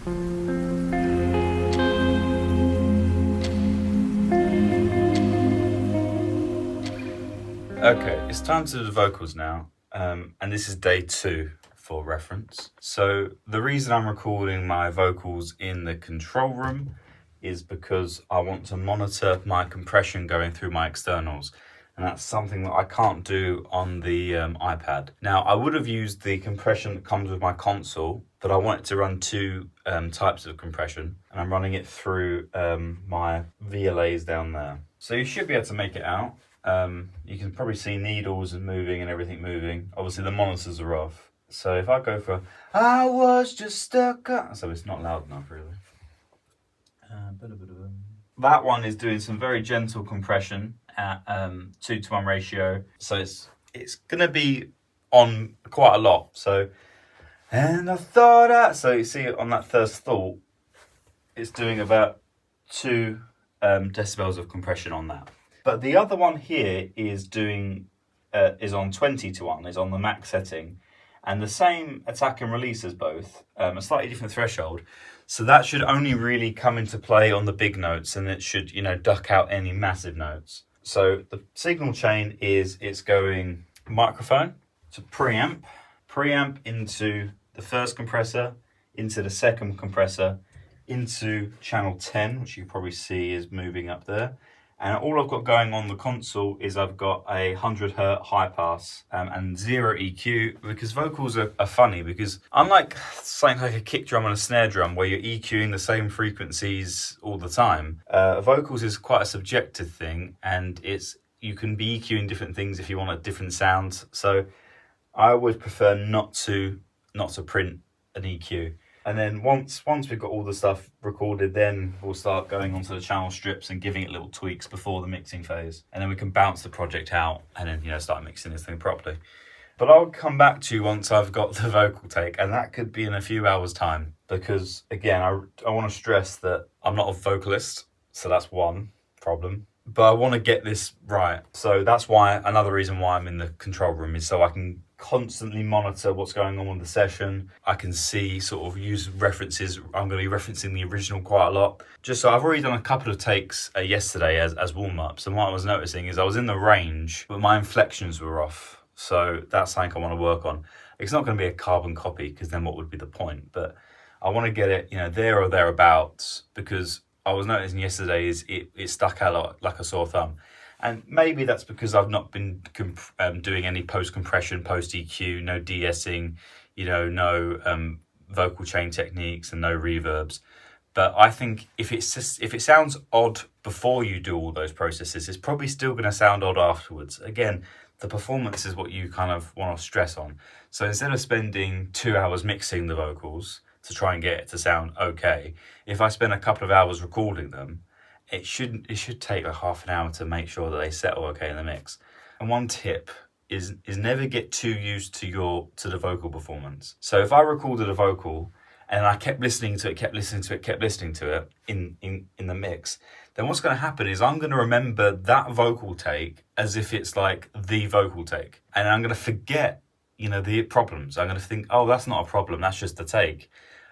Okay, it's time to do the vocals now, and this is day 2 for reference. So the reason I'm recording my vocals in the control room is because I want to monitor my compression going through my externals, and that's something that I can't do on the iPad. Now, I would have used the compression that comes with my console, but I want it to run two types of compression, and I'm running it through my VLAs down there. So you should be able to make it out. You can probably see needles and moving and everything moving. Obviously the monitors are off. So if I go for I was just stuck up, so it's not loud enough really. That one is doing some very gentle compression at 2:1 ratio. So it's gonna be on quite a lot. So and I thought so you see on that first thought, it's doing about 2 decibels of compression on that. But the other one here is doing is on 20:1, is on the max setting, and the same attack and release as both, a slightly different threshold. So that should only really come into play on the big notes, and it should duck out any massive notes. So the signal chain is it's going microphone to preamp into the first compressor, into the second compressor, into channel 10, which you probably see is moving up there. And all I've got going on the console is I've got a 100 Hz high pass and 0 EQ, because vocals are funny, because unlike something like a kick drum and a snare drum where you're EQing the same frequencies all the time, vocals is quite a subjective thing, and you can be EQing different things if you want a different sound. So I would prefer not to print an EQ. And then once we've got all the stuff recorded, then we'll start going onto the channel strips and giving it little tweaks before the mixing phase. And then we can bounce the project out and then start mixing this thing properly. But I'll come back to you once I've got the vocal take, and that could be in a few hours' time. Because again, I want to stress that I'm not a vocalist, so that's one problem. But I want to get this right. So that's why another reason why I'm in the control room is so I can constantly monitor what's going on with the session. I can see, sort of use references. I'm going to be referencing the original quite a lot. Just so I've already done a couple of takes yesterday as warm-ups, and what I was noticing is I was in the range, but my inflections were off. So that's something I want to work on. It's not going to be a carbon copy, because then what would be the point? But I want to get it, there or thereabouts, because I was noticing yesterday is it stuck out like a sore thumb. And maybe that's because I've not been doing any post-compression, post-EQ, no de-essing, no vocal chain techniques and no reverbs. But I think if it sounds odd before you do all those processes, it's probably still going to sound odd afterwards. Again, the performance is what you kind of want to stress on. So instead of spending 2 hours mixing the vocals to try and get it to sound okay, if I spend a couple of hours recording them, it should take like half an hour to make sure that they settle okay in the mix. And one tip is never get too used to the vocal performance. So if I recorded a vocal and I kept listening to it in the mix, then what's going to happen is I'm going to remember that vocal take as if it's like the vocal take, and I'm going to forget the problems. I'm going to think, oh, that's not a problem, that's just the take.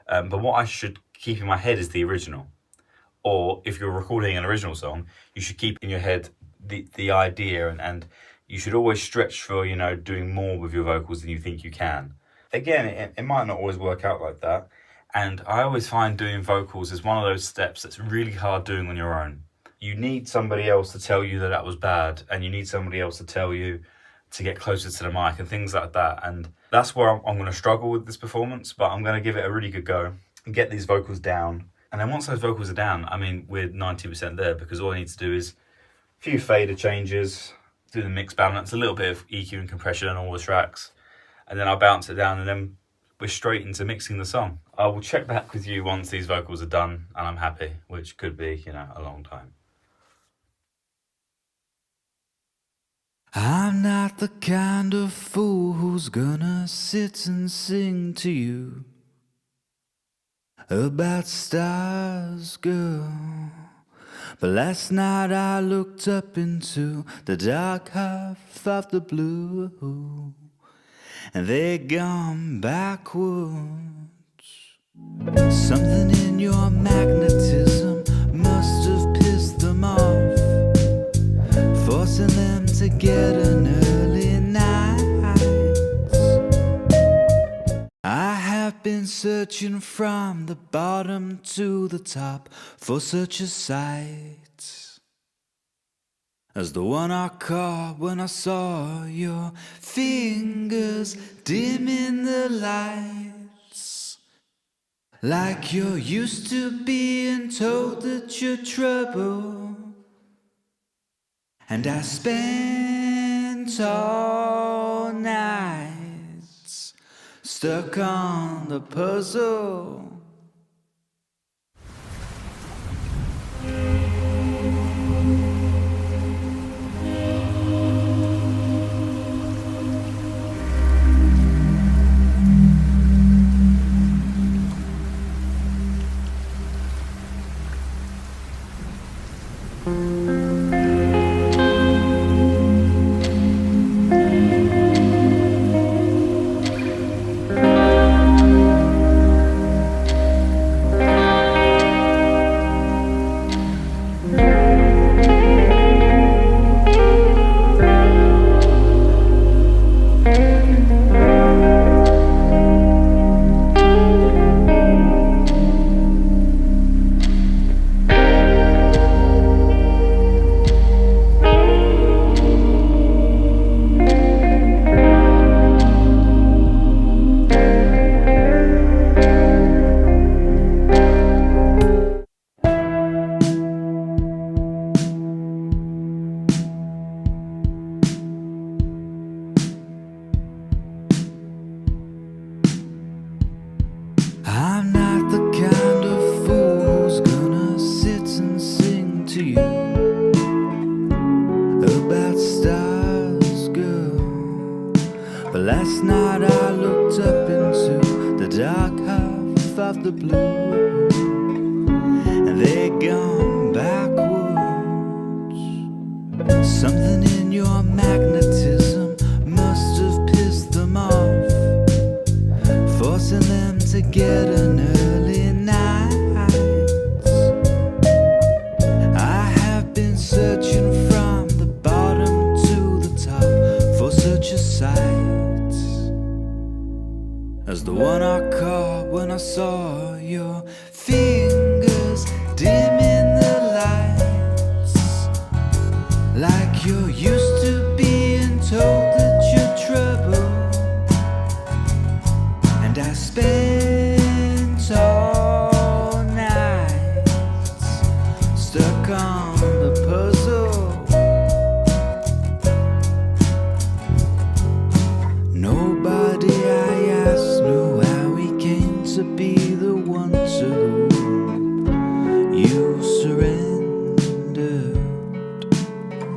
But what I should keep in my head is the original. Or if you're recording an original song, you should keep in your head the idea, and you should always stretch for doing more with your vocals than you think you can. Again, it might not always work out like that, and I always find doing vocals is one of those steps that's really hard doing on your own. You need somebody else to tell you that was bad, and you need somebody else to tell you to get closer to the mic and things like that. And that's where I'm going to struggle with this performance, but I'm going to give it a really good go and get these vocals down. And then once those vocals are down, we're 90% there, because all I need to do is a few fader changes, do the mix balance, a little bit of EQ and compression on all the tracks, and then I'll bounce it down, and then we're straight into mixing the song. I will check back with you once these vocals are done and I'm happy, which could be, a long time. I'm not the kind of fool who's gonna sit and sing to you about stars, girl. But last night I looked up into the dark half of the blue, and they'd gone backwards. Something in your magnetism must have pissed them off, forcing them to get an early night. I have been searching from the bottom to the top for such a sight as the one I caught when I saw your fingers dimming the lights, like you're used to being told that you're trouble. And I spent all nights stuck on the puzzle. I'm not the kind of fool who's gonna sit and sing to you about stars, girl. But last night I looked up into the dark half of the blue, and they'd gone backwards. Something in your magnetism must have pissed them off, forcing them to get an early night. I have been searching from the bottom to the top for such a sight as the one I caught when I saw your fingers dimming the lights, like you're used to being told that you're trouble. And I spent all nights stuck on the puzzle. Nobody I asked knew how he came to be the one to whom you surrendered.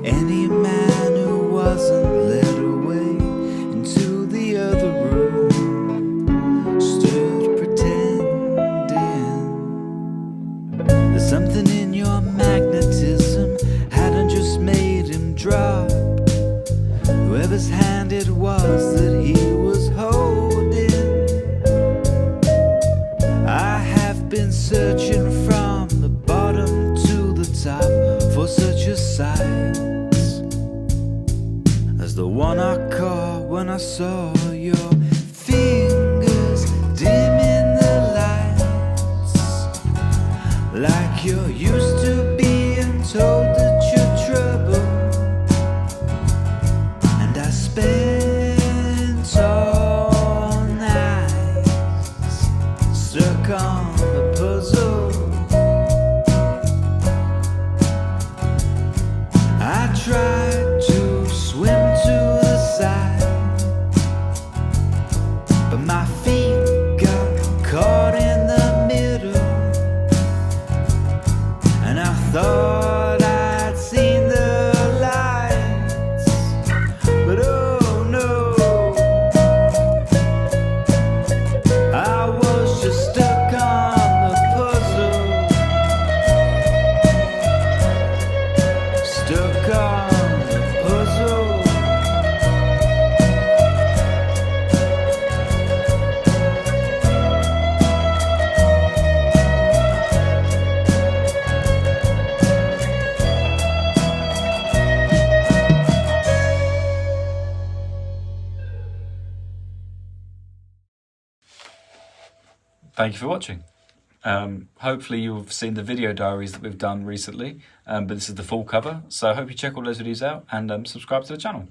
Any man who wasn't led away into the other room stood pretending. There's something in your magnetism hadn't just made him drop whoever's hand it was that he was holding. I have been searching from the bottom to the top for such a sight as the one I caught when I saw your fingers dimming the lights, like you're used to being told that you're trouble. And I spent all nights stuck on the puzzle. I tried to swim to the side, thank you for watching. Hopefully you've seen the video diaries that we've done recently, but this is the full cover. So I hope you check all those videos out and subscribe to the channel.